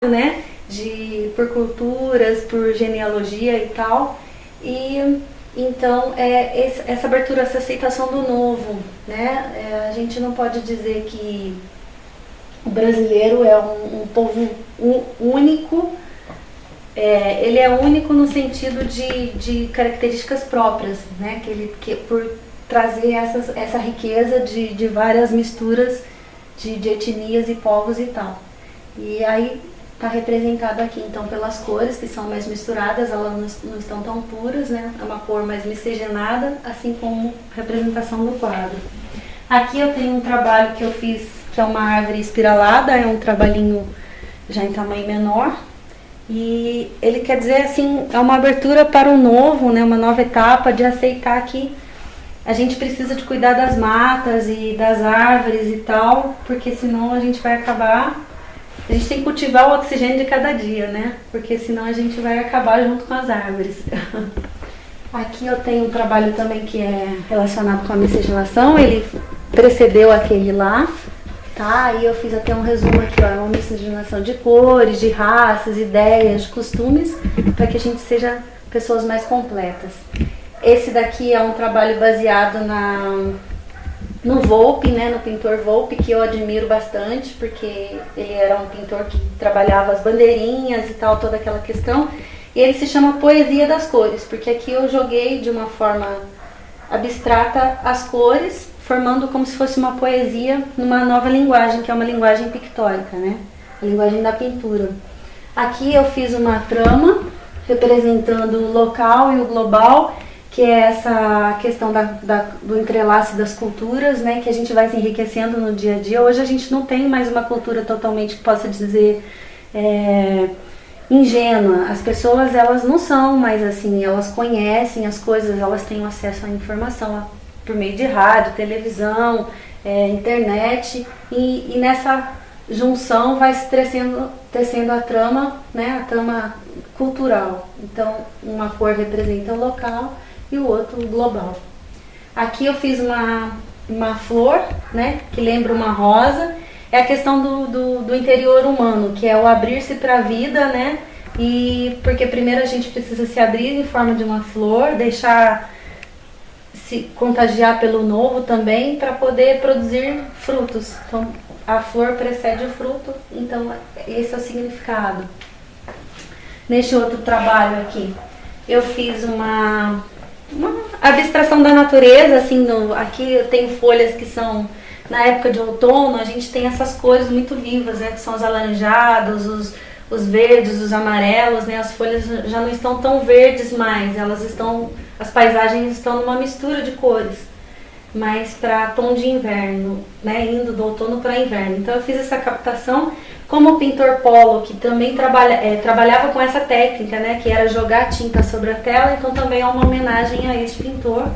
né? Por culturas, por genealogia e tal. E então essa abertura, essa aceitação do novo, né? A gente não pode dizer que o brasileiro é um povo único. Ele é único no sentido de características próprias, né? Por trazer essa riqueza de várias misturas de etnias e povos e tal. E aí está representado aqui então pelas cores, que são mais misturadas, elas não estão tão puras, né? É uma cor mais miscigenada, assim como representação do quadro. Aqui eu tenho um trabalho que eu fiz, que é uma árvore espiralada, é um trabalhinho já em tamanho menor. E ele quer dizer assim, é uma abertura para o novo, né? Uma nova etapa de aceitar que a gente precisa de cuidar das matas e das árvores e tal, porque senão a gente vai acabar. A gente tem que cultivar o oxigênio de cada dia, né? Porque senão a gente vai acabar junto com as árvores. Aqui eu tenho um trabalho também que é relacionado com a miscigenação, ele precedeu aquele lá, tá? Aí eu fiz até um resumo aqui, ó, é uma miscigenação de cores, de raças, ideias, de costumes, para que a gente seja pessoas mais completas. Esse daqui é um trabalho baseado no Volpi, né, no pintor Volpi, que eu admiro bastante, porque ele era um pintor que trabalhava as bandeirinhas e tal, toda aquela questão. E ele se chama Poesia das Cores, porque aqui eu joguei de uma forma abstrata as cores, formando como se fosse uma poesia numa nova linguagem, que é uma linguagem pictórica, né, a linguagem da pintura. Aqui eu fiz uma trama representando o local e o global, que é essa questão do entrelace das culturas, né, que a gente vai se enriquecendo no dia a dia. Hoje a gente não tem mais uma cultura totalmente que possa dizer ingênua. As pessoas, elas não são mais assim, elas conhecem as coisas, elas têm acesso à informação por meio de rádio, televisão, internet, e nessa junção vai se tecendo a trama, né, a trama cultural. Então, uma cor representa o local e o outro global. Aqui eu fiz uma flor, né, que lembra uma rosa. É a questão do interior humano, que é o abrir-se para a vida, né? E porque primeiro a gente precisa se abrir em forma de uma flor, deixar se contagiar pelo novo também, para poder produzir frutos. Então a flor precede o fruto, então esse é o significado. Neste outro trabalho aqui, eu fiz uma abstração da natureza, assim, aqui eu tenho folhas que são, na época de outono, a gente tem essas cores muito vivas, né, que são os alaranjados, os verdes, os amarelos, né, as folhas já não estão tão verdes mais, as paisagens estão numa mistura de cores, mas para tom de inverno, né, indo do outono para inverno. Então eu fiz essa captação. Como o pintor Polo, que também trabalhava com essa técnica, né, que era jogar tinta sobre a tela, então também é uma homenagem a esse pintor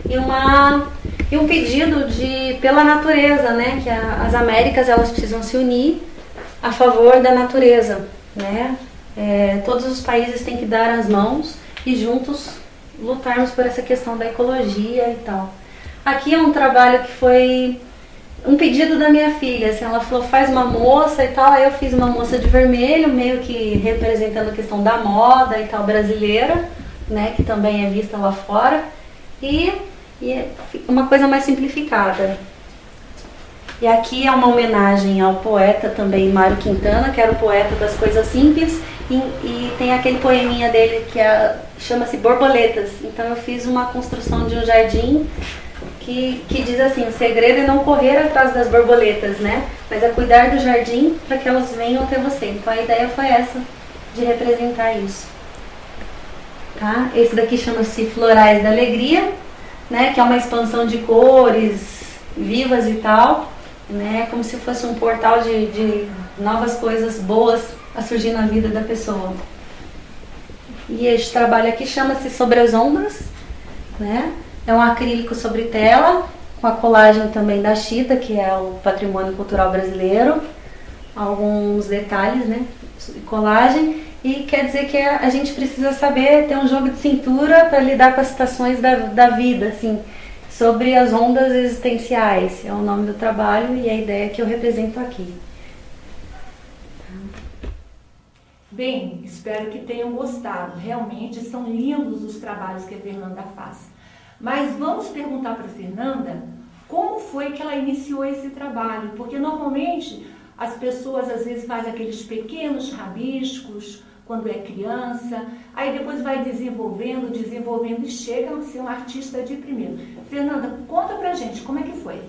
e um pedido pela natureza, né, que as Américas, elas precisam se unir a favor da natureza, né? Todos os países têm que dar as mãos e juntos lutarmos por essa questão da ecologia e tal. Aqui é um trabalho que foi um pedido da minha filha, assim, ela falou, faz uma moça e tal, aí eu fiz uma moça de vermelho, meio que representando a questão da moda e tal brasileira, né, que também é vista lá fora, e é uma coisa mais simplificada. E aqui é uma homenagem ao poeta também, Mário Quintana, que era o poeta das coisas simples, e tem aquele poeminha dele que chama-se Borboletas. Então eu fiz uma construção de um jardim que diz assim, o segredo é não correr atrás das borboletas, né? Mas é cuidar do jardim para que elas venham até você. Então a ideia foi essa, de representar isso. Tá? Esse daqui chama-se Florais da Alegria, né? Que é uma expansão de cores vivas e tal, né? Como se fosse um portal de novas coisas boas a surgir na vida da pessoa. E este trabalho aqui chama-se Sobre as Ondas, né? É um acrílico sobre tela, com a colagem também da Chita, que é o patrimônio cultural brasileiro. Alguns detalhes, né, de colagem. E quer dizer que a gente precisa saber ter um jogo de cintura para lidar com as situações da vida, assim, sobre as ondas existenciais. É o nome do trabalho e a ideia que eu represento aqui. Bem, espero que tenham gostado. Realmente são lindos os trabalhos que a Fernanda faz. Mas vamos perguntar para a Fernanda como foi que ela iniciou esse trabalho, porque normalmente as pessoas às vezes fazem aqueles pequenos rabiscos quando é criança, aí depois vai desenvolvendo e chega a ser um artista de primeiro. Fernanda, conta pra gente, como é que foi?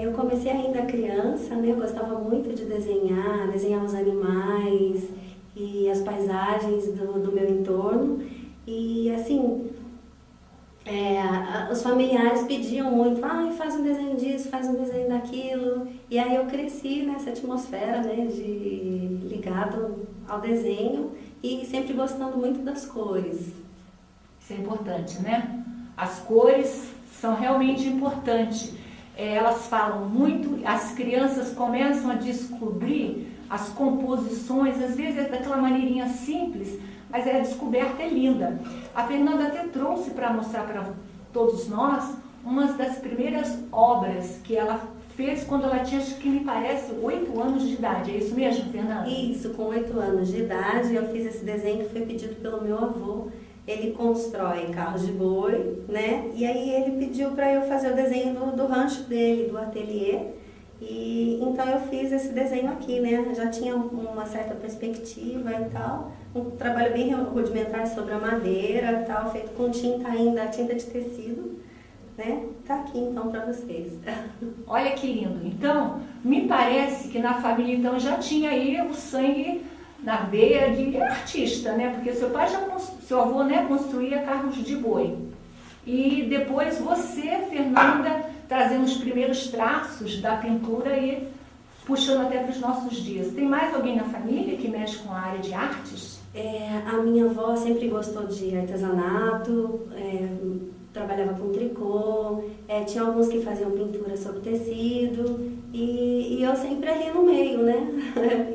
Eu comecei ainda criança, né? Eu gostava muito de desenhar os animais e as paisagens do meu entorno. E assim, os familiares pediam muito, faz um desenho disso, faz um desenho daquilo. E aí eu cresci nessa atmosfera, né, ligado ao desenho e sempre gostando muito das cores. Isso é importante, né? As cores são realmente importantes. Elas falam muito, as crianças começam a descobrir as composições, às vezes é daquela maneirinha simples, mas a descoberta é linda. A Fernanda até trouxe para mostrar para todos nós uma das primeiras obras que ela fez quando ela tinha, acho que me parece, 8 anos de idade. É isso mesmo, Fernanda? Isso, com 8 anos de idade eu fiz esse desenho que foi pedido pelo meu avô. Ele constrói carros de boi, né? E aí ele pediu para eu fazer o desenho do rancho dele, do ateliê. E então eu fiz esse desenho aqui, né? Já tinha uma certa perspectiva e tal. Um trabalho bem rudimentar sobre a madeira e tal, feito com tinta ainda, tinta de tecido, né? Tá aqui então para vocês. Olha que lindo. Então, me parece que na família então já tinha aí o sangue na veia de artista, né? Porque seu avô, né, construía carros de boi. E depois você, Fernanda, trazendo os primeiros traços da pintura e puxando até para os nossos dias. Tem mais alguém na família que mexe com a área de artes? A minha avó sempre gostou de artesanato, trabalhava com tricô, tinha alguns que faziam pintura sobre tecido e eu sempre ali no meio, né?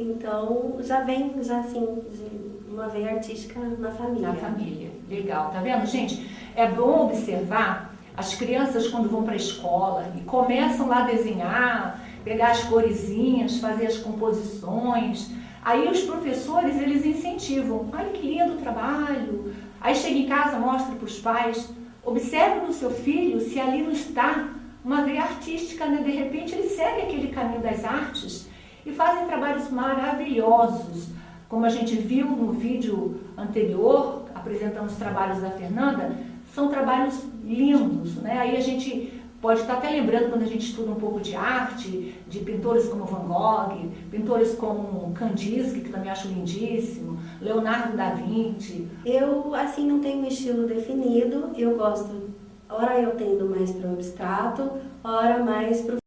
Então já assim, de uma veia artística na família. Na família, legal. Tá vendo, gente? É bom observar as crianças quando vão para a escola e começam lá a desenhar, pegar as coresinhas, fazer as composições. Aí os professores, eles incentivam. Olha que lindo o trabalho. Aí chega em casa, mostra para os pais. Observe no seu filho se ali não está uma veia artística, né? De repente ele segue aquele caminho das artes e fazem trabalhos maravilhosos. Como a gente viu no vídeo anterior, apresentando os trabalhos da Fernanda, são trabalhos lindos, né? Aí a gente pode estar até lembrando, quando a gente estuda um pouco de arte, de pintores como Van Gogh, pintores como Kandinsky, que também acho lindíssimo, Leonardo da Vinci. Eu, assim, não tenho um estilo definido, eu gosto, ora eu tendo mais para o abstrato, ora mais para o